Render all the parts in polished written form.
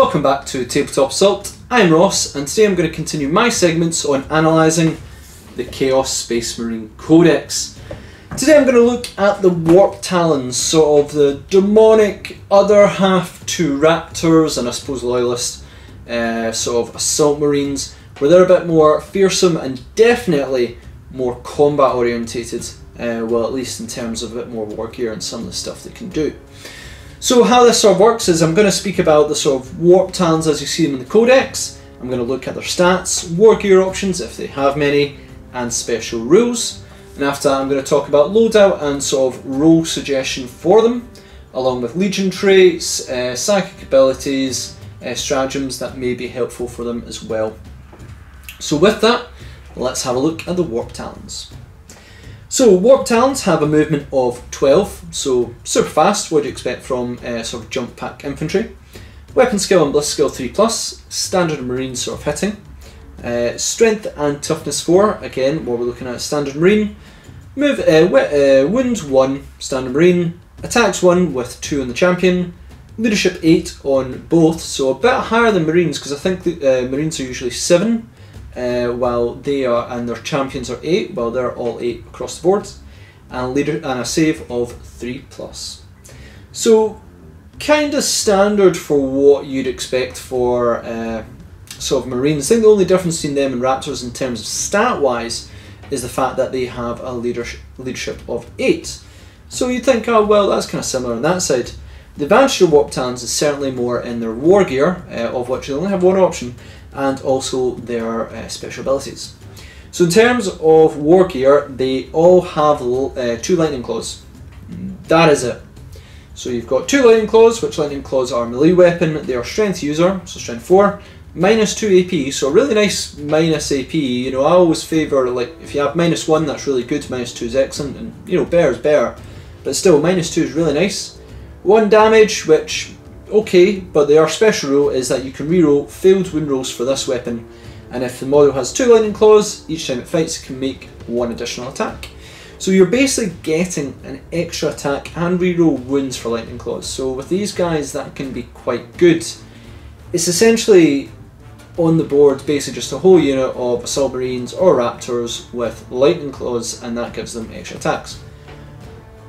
Welcome back to Tabletop Assault. I'm Ross, and today I'm going to continue my segments on analysing the Chaos Space Marine Codex. Today I'm going to look at the Warp Talons, sort of the demonic other half to Raptors and I suppose Loyalist sort of Assault Marines, where they're a bit more fearsome and definitely more combat orientated, well, at least in terms of a bit more war gear and some of the stuff they can do. So how this sort of works is I'm going to speak about the sort of Warp Talons as you see them in the Codex. I'm going to look at their stats, war gear options if they have many, and special rules. And after that I'm going to talk about loadout and sort of role suggestion for them, along with legion traits, psychic abilities, stratagems that may be helpful for them as well. So with that, let's have a look at the Warp Talons. So Warp Talons have a movement of 12, so super fast. What do you expect from sort of jump pack infantry? Weapon skill and bliss skill 3+, standard marine sort of hitting. Strength and toughness 4, again what we're looking at standard marine. Wound 1, standard marine. Attacks 1 with 2 on the champion. Leadership 8 on both, so a bit higher than marines because I think the marines are usually 7. While they are, and their champions are 8, well they're all 8 across the board, and a save of 3+. So kind of standard for what you'd expect for sort of marines. I think the only difference between them and Raptors in terms of stat wise is the fact that they have a leadership of 8. So you'd think, oh well, that's kind of similar on that side. The advantage of Warp Talons is certainly more in their war gear, of which they only have one option, and also their special abilities. So in terms of war gear, they all have 2 lightning claws. That is it. So you've got 2 lightning claws, which lightning claws are a melee weapon. They are strength user, so strength 4, -2 AP, so a really nice minus AP. You know, I always favour, like, if you have -1, that's really good, -2 is excellent, and you know, better is better, but still, -2 is really nice. 1 damage, which, okay, but their special rule is that you can reroll failed wound rolls for this weapon, and if the model has 2 lightning claws, each time it fights it can make 1 additional attack. So you're basically getting an extra attack and reroll wounds for lightning claws, so with these guys that can be quite good. It's essentially on the board basically just a whole unit of Assault Marines or Raptors with lightning claws, and that gives them extra attacks.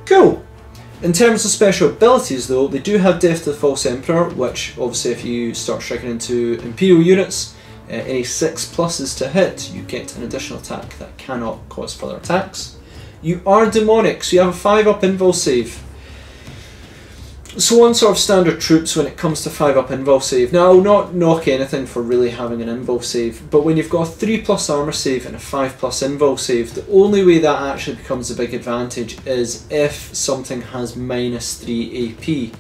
Cool! In terms of special abilities though, they do have Death to the False Emperor, which obviously if you start striking into Imperial units, any 6+ to hit, you get an additional attack that cannot cause further attacks. You are demonic, so you have a 5+ invul save. So on sort of standard troops when it comes to 5+ invul save. Now I'll not knock anything for really having an invul save, but when you've got a 3+ armor save and a 5+ invul save, the only way that actually becomes a big advantage is if something has -3 AP.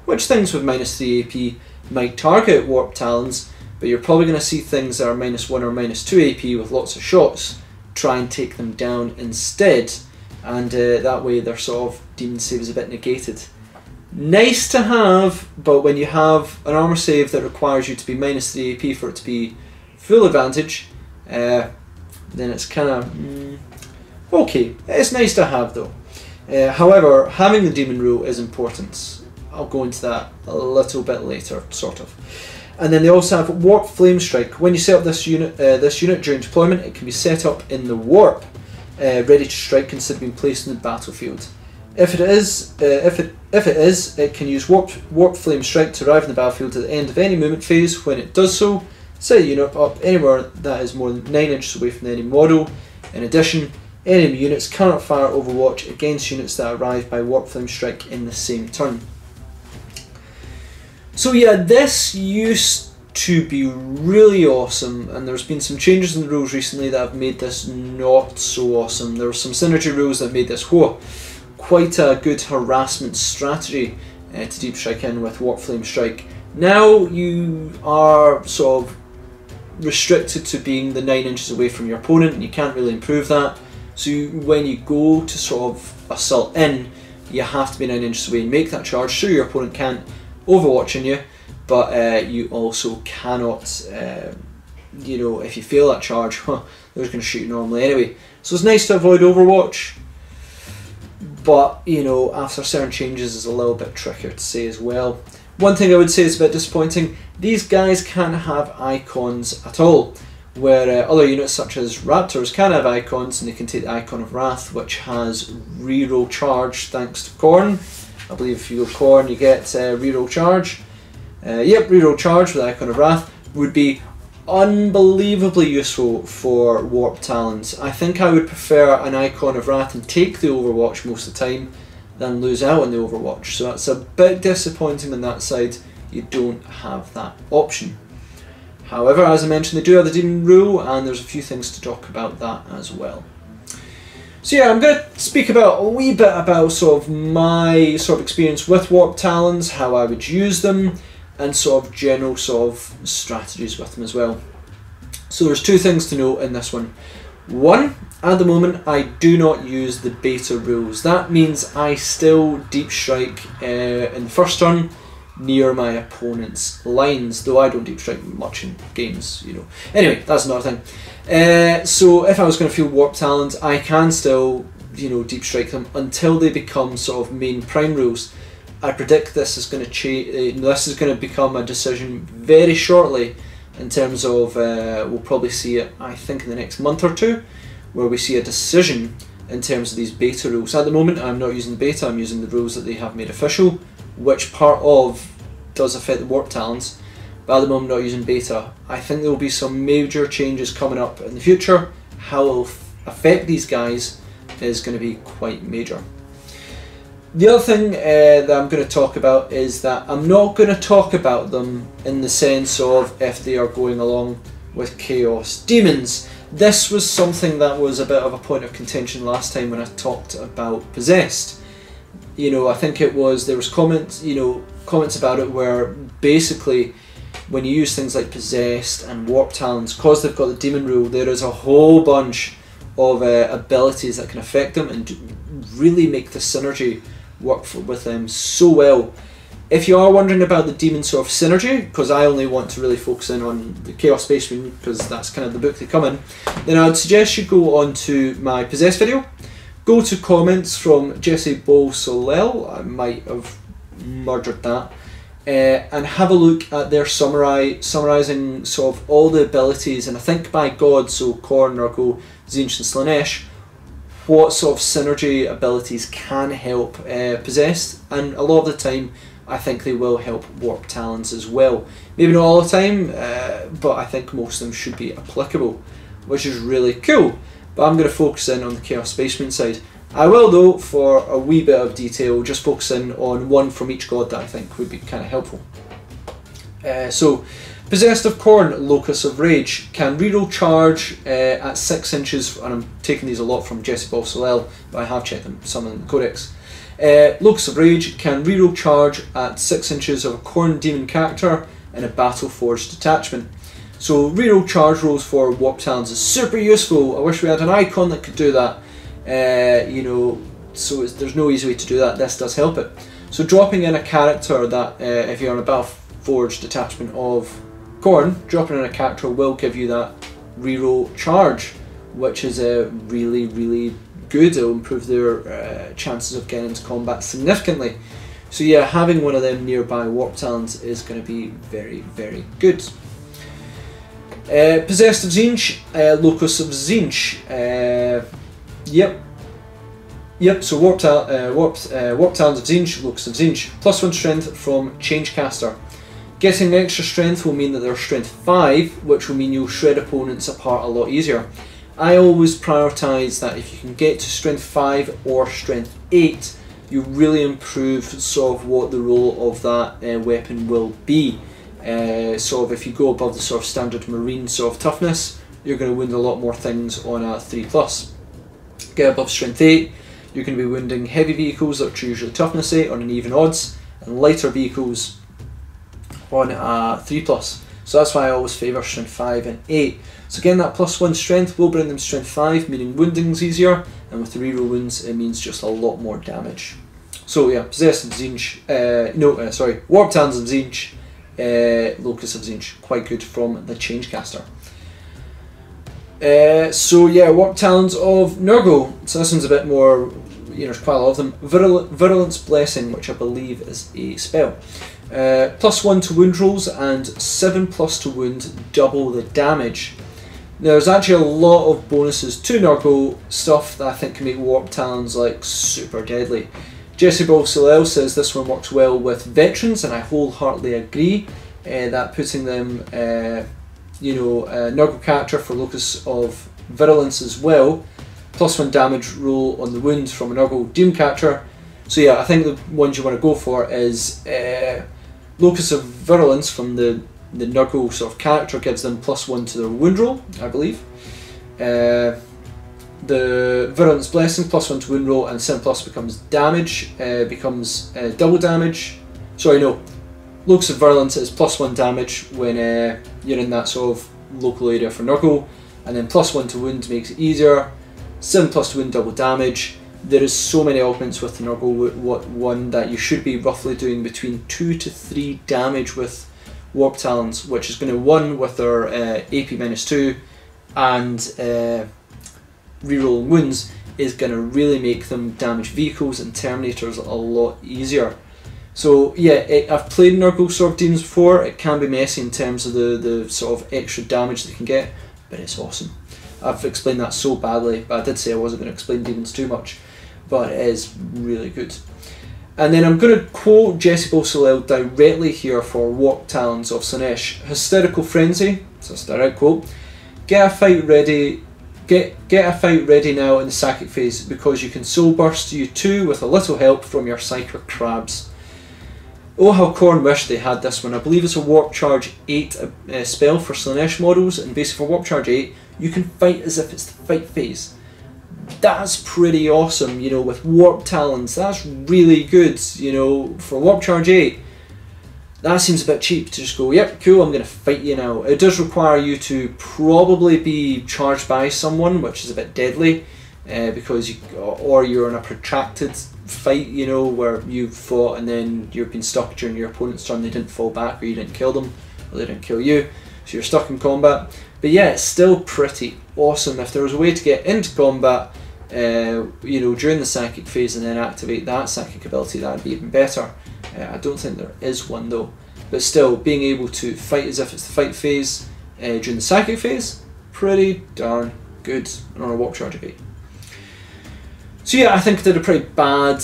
Which things with -3 AP might target Warp Talons, but you're probably going to see things that are -1 or -2 AP with lots of shots try and take them down instead, and that way their sort of demon save is a bit negated. Nice to have, but when you have an armor save that requires you to be -3 AP for it to be full advantage, then it's kind of okay. It's nice to have though. However, having the demon rule is important. I'll go into that a little bit later, sort of. And then they also have Warp Flame Strike. When you set up this unit during deployment, it can be set up in the warp, ready to strike instead of being placed in the battlefield. If it is, it can use Warp Flame Strike to arrive in the battlefield at the end of any movement phase. When it does so, set a unit up anywhere that is more than 9 inches away from the enemy model. In addition, enemy units cannot fire Overwatch against units that arrive by Warp Flame Strike in the same turn. So yeah, this used to be really awesome, and there's been some changes in the rules recently that have made this not so awesome. There were some synergy rules that made this quite a good harassment strategy to deep strike in with Warp Flame Strike. Now you are sort of restricted to being the 9 inches away from your opponent, and you can't really improve that. So when you go to sort of assault in, you have to be 9 inches away and make that charge. Sure, your opponent can't Overwatch on you, but you also cannot, you know, if you fail that charge, they're just going to shoot you normally anyway. So it's nice to avoid Overwatch. But, you know, after certain changes is a little bit trickier to say as well. One thing I would say is a bit disappointing, these guys can't have icons at all, where other units such as Raptors can have icons, and they can take the Icon of Wrath, which has reroll charge thanks to Khorne. I believe if you go Khorne you get reroll charge. Yep, reroll charge with Icon of Wrath would be unbelievably useful for Warp Talons. I think I would prefer an Icon of Wrath and take the Overwatch most of the time than lose out on the Overwatch. So that's a bit disappointing on that side, you don't have that option. However, as I mentioned, they do have the Demon Rule, and there's a few things to talk about that as well. So yeah, I'm going to speak about a wee bit about sort of my sort of experience with Warp Talons, how I would use them, and sort of general sort of strategies with them as well. So there's two things to note in this one. One, at the moment I do not use the beta rules. That means I still deep strike in the first turn near my opponent's lines, though I don't deep strike much in games, you know. Anyway, that's another thing. So if I was going to field Warp Talons, I can still, you know, deep strike them until they become sort of main prime rules. I predict this is going to change. This is going to become a decision very shortly. In terms of, we'll probably see it, I think, in the next month or two, where we see a decision in terms of these beta rules. At the moment, I'm not using the beta. I'm using the rules that they have made official, which part of does affect the Warp Talons. But at the moment, I'm not using beta. I think there will be some major changes coming up in the future. How it will affect these guys is going to be quite major. The other thing that I'm going to talk about is that I'm not going to talk about them in the sense of if they are going along with Chaos Demons. This was something that was a bit of a point of contention last time when I talked about Possessed. You know, I think it was, there was comments about it where basically when you use things like Possessed and Warp Talons, because they've got the Demon Rule, there is a whole bunch of abilities that can affect them and really make the synergy work with them so well. If you are wondering about the Demon sort of synergy, because I only want to really focus in on the Chaos Space Marine because that's kind of the book they come in, then I would suggest you go on to my Possessed video, go to comments from Jesse Bolsolel, I might have murdered that, and have a look at their summarising sort of all the abilities, and I think by God, so Khorne, Nurgle, Tzeentch and Slaanesh, what sort of synergy abilities can help Possessed, and a lot of the time I think they will help Warp Talons as well. Maybe not all the time, but I think most of them should be applicable, which is really cool. But I'm going to focus in on the Chaos Space Marine side. I will, though, for a wee bit of detail, just focus in on one from each god that I think would be kind of helpful. So, Possessed of Khorne, Locus of Rage, can reroll charge at 6 inches, and I'm taking these a lot from Jesse Bolsolel, but I have checked them, some in the Codex. Locus of Rage can reroll charge at 6 inches of a Khorne demon character in a Battle Forged detachment. So reroll charge rolls for Warp Talons is super useful. I wish we had an icon that could do that. You know, so there's no easy way to do that. This does help it. So dropping in a character that, if you're on a Battle Forged detachment of Khorne, dropping in a character will give you that reroll charge, which is really, really good. It'll improve their chances of getting into combat significantly. So yeah, having one of them nearby Warp Talons is going to be very, very good. Possessed of Tzeentch, Locus of Tzeentch. Yep. So Warp Talons of Tzeentch, Locus of Tzeentch, +1 strength from Changecaster. Getting extra strength will mean that they're strength 5, which will mean you'll shred opponents apart a lot easier. I always prioritise that if you can get to strength 5 or strength 8, you really improve sort of what the role of that weapon will be. Sort of if you go above the sort of standard marine sort of toughness, you're going to wound a lot more things on a 3+. Get above strength 8, you're going to be wounding heavy vehicles that are usually toughness 8 on an even odds, and lighter vehicles on a 3+. So that's why I always favour strength 5 and 8. So again, that +1 strength will bring them strength 5, meaning wounding's easier, and with the reroll wounds it means just a lot more damage. So yeah, Possessed of Tzeentch, Warp Talons of Tzeentch, Locus of Tzeentch, quite good from the Changecaster. So yeah, Warp Talons of Nurgle. So this one's a bit more, there's quite a lot of them. Virulence Blessing, which I believe is a spell. +1 to wound rolls and 7+ to wound, double the damage. There's actually a lot of bonuses to Nurgle stuff that I think can make Warp Talons like super deadly. Jesse Ball Solel says this one works well with veterans, and I wholeheartedly agree that putting them, Nurgle character for locus of virulence as well, +1 damage roll on the wound from a Nurgle Demon character. So yeah, I think the ones you want to go for is locus of virulence from the Nurgle sort of character, gives them +1 to their wound roll, I believe. The Virulence Blessing, +1 to wound roll, and 7+ becomes damage, becomes double damage. Sorry, no. Locus of Virulence is +1 damage when you're in that sort of local area for Nurgle, and then +1 to wound makes it easier. 7+ to wound, double damage. There is so many augments with the Nurgle one that you should be roughly doing between 2 to 3 damage with Warp Talons, which is going to 1 with their AP -2 and rerolling wounds is going to really make them damage vehicles and Terminators a lot easier. So yeah, I've played Nurgle Sword Demons before. It can be messy in terms of the sort of extra damage they can get, but it's awesome. I've explained that so badly, but I did say I wasn't going to explain demons too much, but it is really good. And then I'm going to quote Jesse Bosolel directly here for Warp Talons of Slaanesh. Hysterical Frenzy, so that's a direct quote. Get a fight ready now in the Psychic phase, because you can soul burst you too with a little help from your Psychic Crabs. Oh, how Khorne wished they had this one. I believe it's a Warp Charge 8 spell for Slaanesh models, and basically for Warp Charge 8 you can fight as if it's the fight phase. That's pretty awesome, you know, with Warp Talons. That's really good, you know, for Warp Charge 8. That seems a bit cheap to just go, yep, cool, I'm going to fight you now. It does require you to probably be charged by someone, which is a bit deadly, because you're in a protracted fight, you know, where you fought and then you've been stuck during your opponent's turn, they didn't fall back, or you didn't kill them, or they didn't kill you, so you're stuck in combat. But yeah, it's still pretty awesome. If there was a way to get into combat, you know, during the Psychic phase and then activate that Psychic ability, that would be even better. I don't think there is one though, but still, being able to fight as if it's the fight phase during the Psychic phase, pretty darn good on a Warp Charge 8. So yeah, I think I did a pretty bad,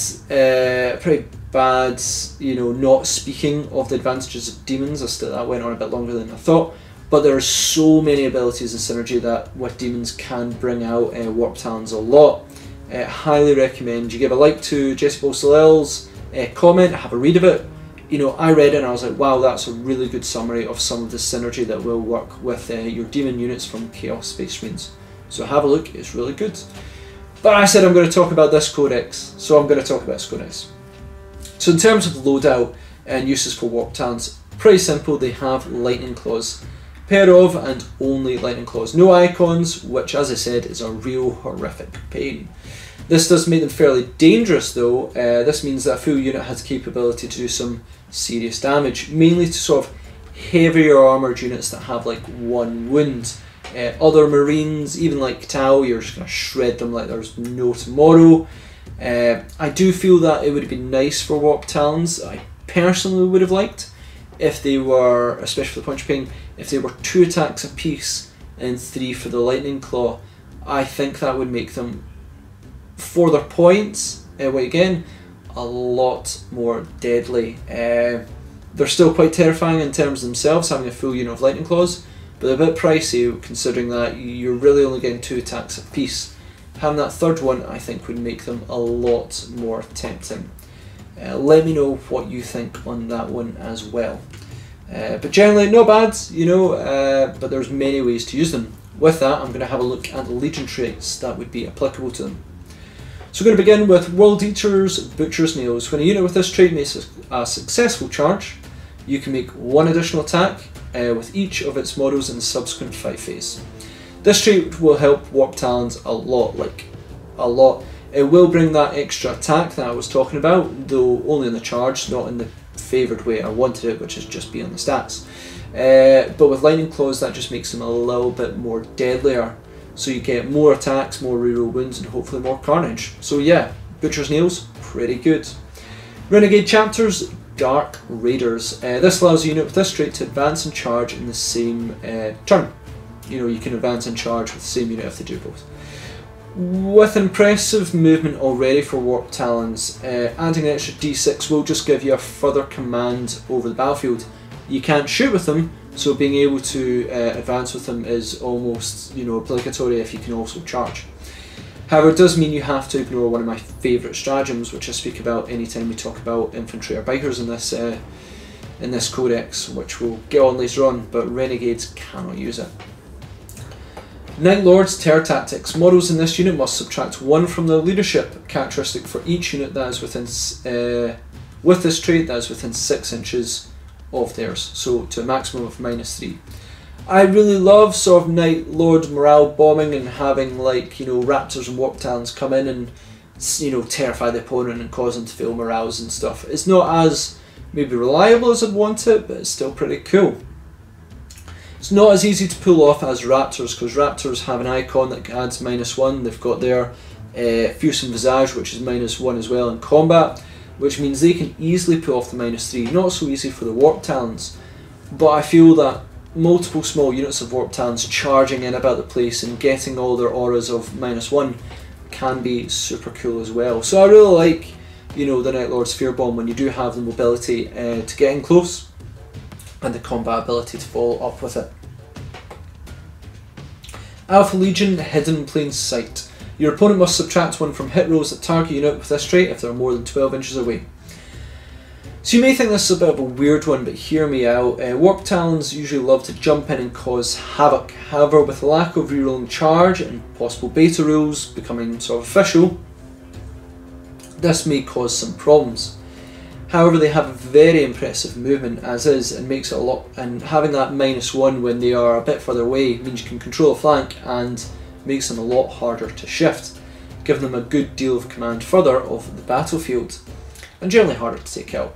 you know, not speaking of the advantages of demons. That went on a bit longer than I thought, but there are so many abilities and synergy that with demons can bring out Warp Talons a lot. Highly recommend you give a like to Jesse Bosolel's comment, have a read of it. You know, I read it and I was like, wow, that's a really good summary of some of the synergy that will work with your demon units from Chaos Space Marines. So have a look, it's really good. But I said I'm going to talk about this codex, so I'm going to talk about this codex. So in terms of loadout and uses for Warp Talons, pretty simple. They have Lightning Claws. Pair of and only Lightning Claws. No icons, which as I said is a real horrific pain. This does make them fairly dangerous though. This means that a full unit has the capability to do some serious damage, mainly to sort of heavier armoured units that have like 1 wound. Other Marines, even like Tau, you're just going to shred them like there's no tomorrow. I do feel that it would have been nice for Warp Talons. I personally would have liked if they were, especially for the Punch Ping, if they were 2 attacks apiece and 3 for the Lightning Claw. I think that would make them, for their points, again, a lot more deadly. They're still quite terrifying in terms of themselves, having a full unit of Lightning Claws, but they're a bit pricey considering that you're really only getting 2 attacks apiece. Having that third one, I think, would make them a lot more tempting. Let me know what you think on that one as well. But generally, not bad, you know, but there's many ways to use them. With that, I'm going to have a look at the Legion traits that would be applicable to them. So we're going to begin with World Eater's Butcher's Nails. When a unit with this trait makes a successful charge, you can make 1 additional attack with each of its models in the subsequent fight phase. This trait will help Warp Talons a lot, like a lot. It will bring that extra attack that I was talking about, though only in the charge, not in the favoured way I wanted it, which is just be on the stats. But with Lightning Claws, that just makes them a little bit more deadlier. So you get more attacks, more reroll wounds, and hopefully more carnage. So yeah, Butcher's Nails, pretty good. Renegade Chapters, Dark Raiders. This allows a unit with this trait to advance and charge in the same turn. You can advance and charge with the same unit if they do both. With impressive movement already for Warp Talons, adding an extra d6 will just give you a further command over the battlefield. You can't shoot with them, so being able to advance with them is almost obligatory if you can also charge. However, it does mean you have to ignore one of my favourite stratagems, which I speak about anytime we talk about infantry or bikers in this codex, which we'll get on later on, but renegades cannot use it. Night Lord's Terror Tactics. Models in this unit must subtract 1 from the leadership characteristic for each unit that is within, with this trait that is within 6 inches of theirs, so to a maximum of -3. I really love sort of Night Lord morale bombing and having Raptors and Warp Talons come in and terrify the opponent and cause them to fail morales and stuff. It's not as maybe reliable as I'd want it, but it's still pretty cool. It's not as easy to pull off as Raptors, because Raptors have an icon that adds -1. They've got their Fearsome Visage, which is -1 as well in combat, which means they can easily pull off the -3. Not so easy for the Warp Talons, but I feel that multiple small units of Warp Talons charging in about the place and getting all their auras of -1 can be super cool as well. So I really like, the Night Lord's Fear Bomb when you do have the mobility to get in close and the combat ability to follow up with it. Alpha Legion, Hidden in Plain Sight. Your opponent must subtract 1 from hit rolls that target unit with this trait if they are more than 12 inches away. So you may think this is a bit of a weird one, but hear me out. Warp Talons usually love to jump in and cause havoc. However, with the lack of rerolling charge and possible beta rules becoming sort of official, this may cause some problems. However, they have a very impressive movement as is, and makes it a lot. And having that -1 when they are a bit further away means you can control a flank and makes them a lot harder to shift, giving them a good deal of command further of the battlefield, and generally harder to take out.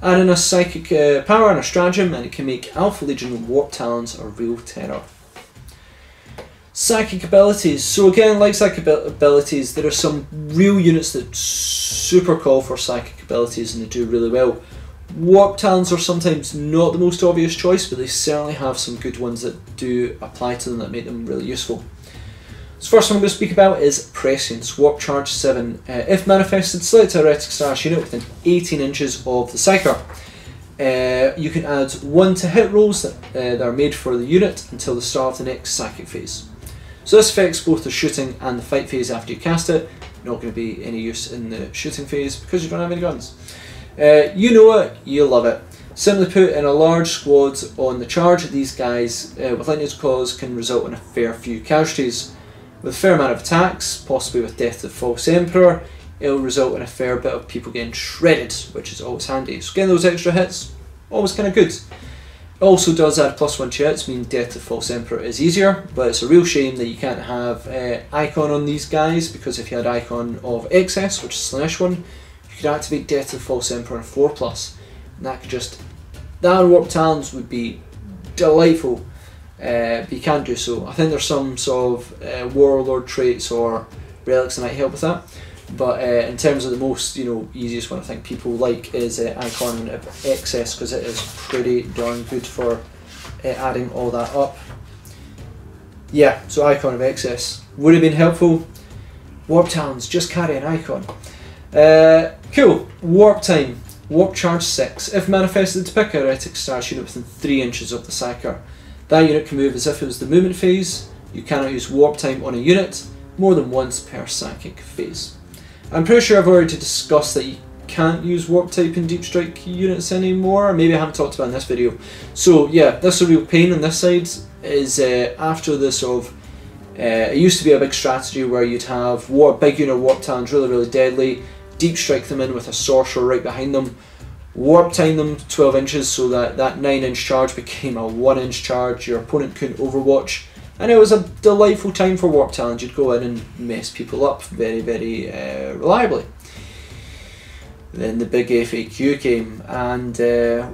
Add in a psychic power and a stratagem, and it can make Alpha Legion Warp Talons a real terror. Psychic abilities. So again, like psychic abilities, there are some real units that super call for psychic abilities and they do really well. Warp Talons are sometimes not the most obvious choice, but they certainly have some good ones that do apply to them that make them really useful. So first one I'm going to speak about is Prescience, Warp Charge 7. If manifested, select a Heretic Stash unit within 18 inches of the Psyker. You can add 1 to hit rolls that are made for the unit until the start of the next Psychic phase. So this affects both the shooting and the fight phase after you cast it. Not going to be any use in the shooting phase because you don't have any guns. You know it, you love it. Simply put, in a large squad on the charge, these guys with Lightning's Claws can result in a fair few casualties. With a fair amount of attacks, possibly with Death to the False Emperor, it'll result in a fair bit of people getting shredded, which is always handy. So getting those extra hits, always kind of good. It also does add +1 to hits, meaning Death to the False Emperor is easier, but it's a real shame that you can't have Icon on these guys, because if you had Icon of Excess, which is Slanesh one, you could activate Death to the False Emperor on 4+, and that could just... that Warp Talons would be delightful. But you can't do so. I think there's some sort of warlord traits or relics that might help with that. But in terms of the most easiest one, I think people like is Icon of Excess, because it is pretty darn good for adding all that up. Yeah, so Icon of Excess would have been helpful. Warp Talons, just carry an Icon. Cool. Warp Time, Warp Charge 6. If manifested, to pick a Heretic Stash unit within 3 inches of the Psyker. That unit can move as if it was the movement phase. You cannot use Warp Time on a unit more than once per Psychic phase. I'm pretty sure I've already discussed that you can't use Warp Type in Deep Strike units anymore. Maybe I haven't talked about it in this video. So yeah, that's a real pain on this side. Is after the sort of... it used to be a big strategy where you'd have big unit Warp Talons, really deadly, Deep Strike them in with a Sorcerer right behind them, Warp Time them 12 inches so that that 9-inch charge became a 1-inch charge, your opponent couldn't overwatch, and it was a delightful time for Warp Talons. You'd go in and mess people up very reliably. in the big FAQ game and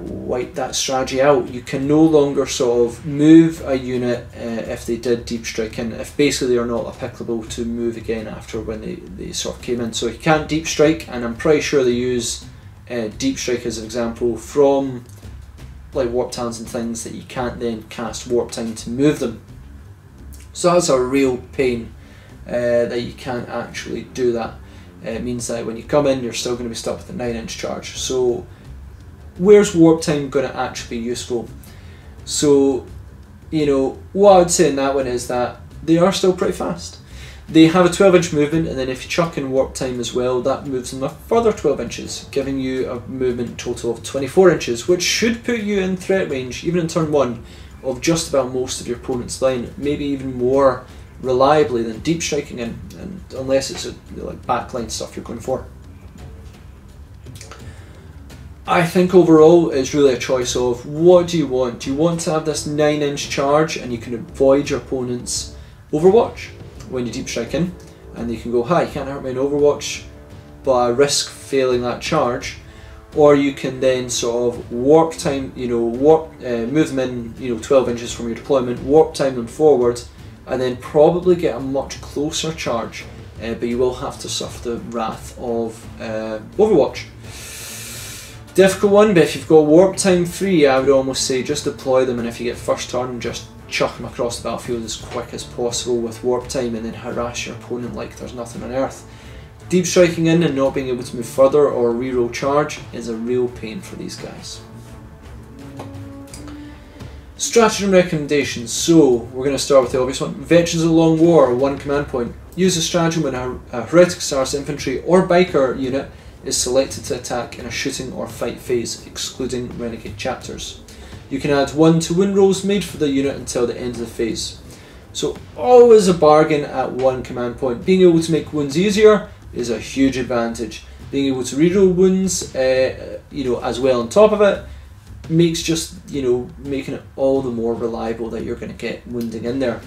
wipe that strategy out. You can no longer sort of move a unit if they did deep strike in, if basically they are not applicable to move again after when they sort of came in. So you can't deep strike, and I'm pretty sure they use deep strike as an example from like Warp Talons and things, that you can't then cast Warp Time to move them. So that's a real pain that you can't actually do that. It means that when you come in, you're still going to be stuck with a 9-inch charge. So where's Warp Time going to actually be useful? So, you know, what I would say in that one is that they are still pretty fast. They have a 12-inch movement, and then if you chuck in Warp Time as well, that moves them a further 12 inches, giving you a movement total of 24 inches, which should put you in threat range, even in turn 1, of just about most of your opponent's line, maybe even more reliably than deep striking in, and unless it's like backline stuff you're going for. I think overall it's really a choice of what do you want. Do you want to have this 9-inch charge and you can avoid your opponent's Overwatch when you deep strike in, and you can go, hi, you can't hurt me in Overwatch, but I risk failing that charge? Or you can then sort of warp time, you know, move them in, you know, 12 inches from your deployment, warp time them forward, and then probably get a much closer charge, but you will have to suffer the wrath of Overwatch. Difficult one, but if you've got warp time free, I would almost say just deploy them, and if you get first turn, just chuck them across the battlefield as quick as possible with warp time, and then harass your opponent like there's nothing on earth. Deep striking in and not being able to move further or reroll charge is a real pain for these guys. Stratagem recommendations. So we're going to start with the obvious one. Veterans of the Long War, 1 command point. Use a stratagem when a Heretic Stars infantry or biker unit is selected to attack in a shooting or fight phase, excluding renegade chapters. You can add 1 to win rolls made for the unit until the end of the phase. So always a bargain at 1 command point. Being able to make wounds easier is a huge advantage. Being able to reroll wounds, you know, as well on top of it, makes just, you know, making it all the more reliable that you're going to get wounding in there.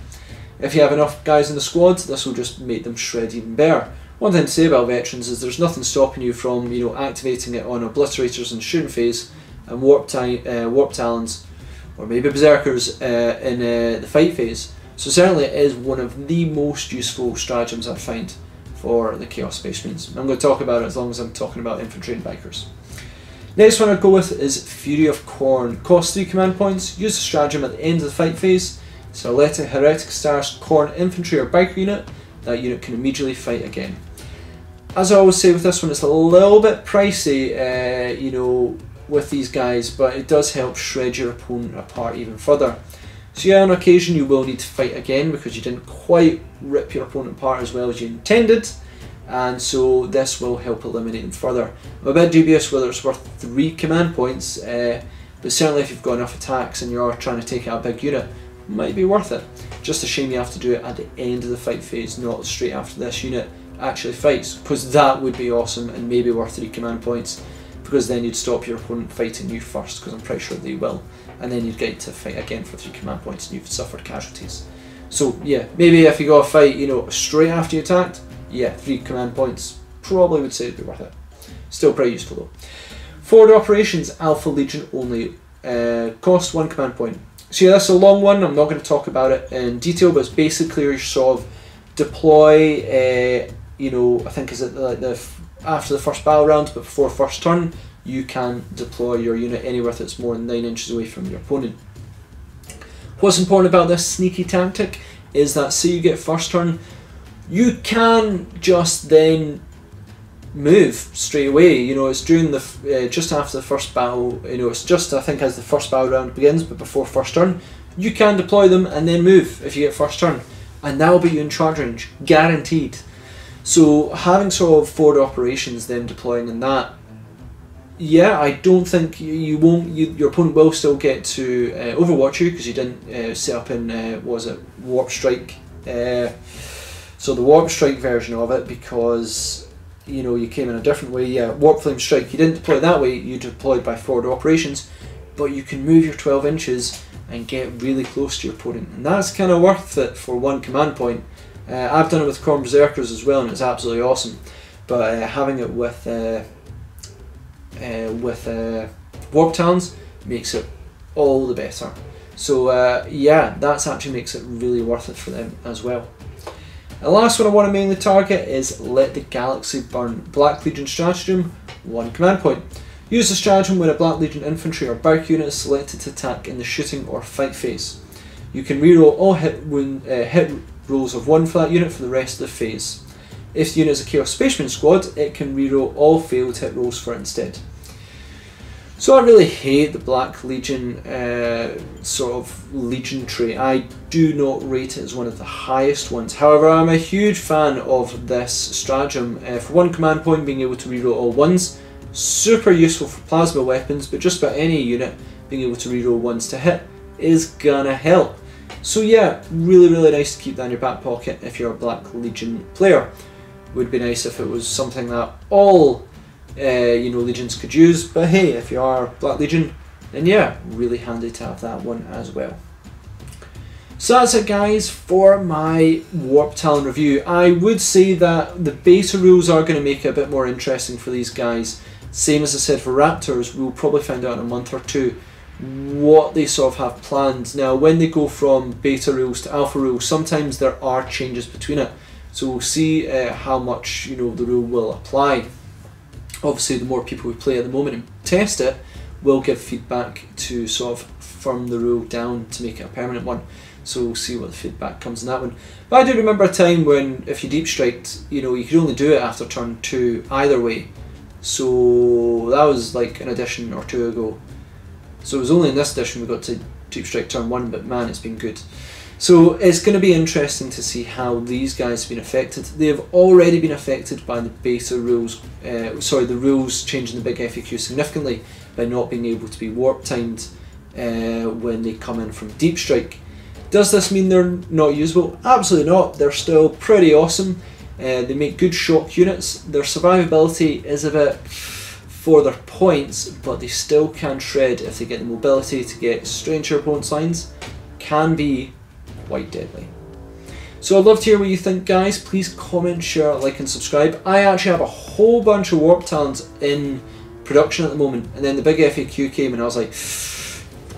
If you have enough guys in the squad, this will just make them shred even better. One thing to say about veterans is there's nothing stopping you from, you know, activating it on obliterators in the shooting phase and warp talons, or maybe berserkers in the fight phase. So certainly it is one of the most useful stratagems I find for the Chaos Space Marines. I'm going to talk about it as long as I'm talking about infantry and bikers. Next one I'd go with is Fury of Khorne. Costs 3 command points. Use the stratagem at the end of the fight phase. Select a Heretic Stars Khorne infantry or biker unit. That unit can immediately fight again. As I always say with this one, it's a little bit pricey, you know, with these guys, but it does help shred your opponent apart even further. So yeah, on occasion you will need to fight again because you didn't quite rip your opponent apart as well as you intended, and so this will help eliminate them further. I'm a bit dubious whether it's worth 3 command points, but certainly if you've got enough attacks and you're trying to take out a big unit, it might be worth it. Just a shame you have to do it at the end of the fight phase, not straight after this unit actually fights, because that would be awesome and maybe worth 3 command points, because then you'd stop your opponent fighting you first, because I'm pretty sure they will, and then you'd get to fight again for 3 command points and you've suffered casualties. So yeah, maybe if you got a fight, you know, straight after you attacked, yeah, 3 command points, probably would say it'd be worth it. Still pretty useful though. Forward operations, Alpha Legion only, cost 1 command point. So yeah, that's a long one, I'm not going to talk about it in detail, but it's basically you sort of deploy, you know, I think is it like after the first battle round, but before first turn, you can deploy your unit anywhere that's more than 9 inches away from your opponent. What's important about this sneaky tactic is that say you get first turn, you can just then move straight away. You know, it's during the just after the first battle. You know, it's just I think as the first battle round begins, but before first turn, you can deploy them and then move if you get first turn, and that will be you in charge range, guaranteed. So having sort of forward operations, then deploying in that, yeah, I don't think you won't. Your opponent will still get to overwatch you because you didn't set up in what was it, Warp Strike. So the Warp Strike version of it, because you know you came in a different way. Yeah, Warp Flame Strike. You didn't deploy that way. You deployed by forward operations, but you can move your 12 inches and get really close to your opponent, and that's kind of worth it for 1 command point. I've done it with Khorne Berserkers as well, and it's absolutely awesome. But having it with with Warp Talons makes it all the better. So yeah, that actually makes it really worth it for them as well. The last one I want to mainly target is Let the Galaxy Burn. Black Legion Stratagem, 1 command point. Use the stratagem when a Black Legion infantry or bark unit is selected to attack in the shooting or fight phase. You can reroll all hit rolls of 1 for that unit for the rest of the phase. If the unit is a Chaos Spaceman squad, it can reroll all failed hit rolls for it instead. So I really hate the Black Legion sort of Legion trait. I do not rate it as one of the highest ones. However, I'm a huge fan of this stratagem. For 1 command point, being able to reroll all 1s, super useful for plasma weapons, but just about any unit being able to reroll 1s to hit is gonna help. So yeah, really nice to keep that in your back pocket if you're a Black Legion player. Would be nice if it was something that all Legions could use, but hey, if you are Black Legion, then yeah, really handy to have that one as well. So that's it guys for my Warp Talon review. I would say that the beta rules are going to make it a bit more interesting for these guys. Same as I said for Raptors, we'll probably find out in a month or two what they sort of have planned. Now when they go from beta rules to alpha rules, sometimes there are changes between it. So we'll see how much the rule will apply. Obviously the more people we play at the moment and test it, will give feedback to sort of firm the rule down to make it a permanent one. So we'll see what the feedback comes in that one. But I do remember a time when if you deep striked, you could only do it after turn 2 either way. So that was like an edition or 2 ago. So it was only in this edition we got to deep strike turn 1, but man, it's been good. So it's going to be interesting to see how these guys have been affected. They have already been affected by the beta rules, the rules changing the big FAQ significantly by not being able to be warp timed when they come in from deep strike. Does this mean they're not usable? Absolutely not. They're still pretty awesome. They make good shock units. Their survivability is a bit for their points, but they still can shred if they get the mobility to get straight into your opponent's lines. Can be quite deadly. So I'd love to hear what you think guys. Please comment, share, like and subscribe. I actually have a whole bunch of Warp Talons in production at the moment, and then the big FAQ came and I was like,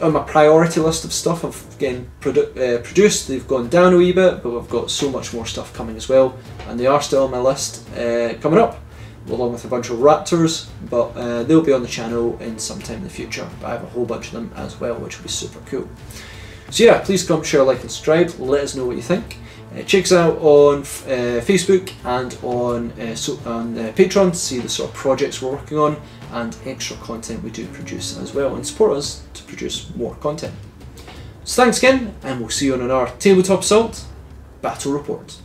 on my priority list of stuff I've getting produced, they've gone down a wee bit, but we've got so much more stuff coming as well, and they are still on my list coming up, along with a bunch of Raptors, but they'll be on the channel in some time in the future. But I have a whole bunch of them as well, which will be super cool. So yeah, please comment, share, like and subscribe. Let us know what you think. Check us out on Facebook and on Patreon to see the sort of projects we're working on and extra content we do produce as well, and support us to produce more content. So thanks again, and we'll see you on our Tabletop Assault Battle Report.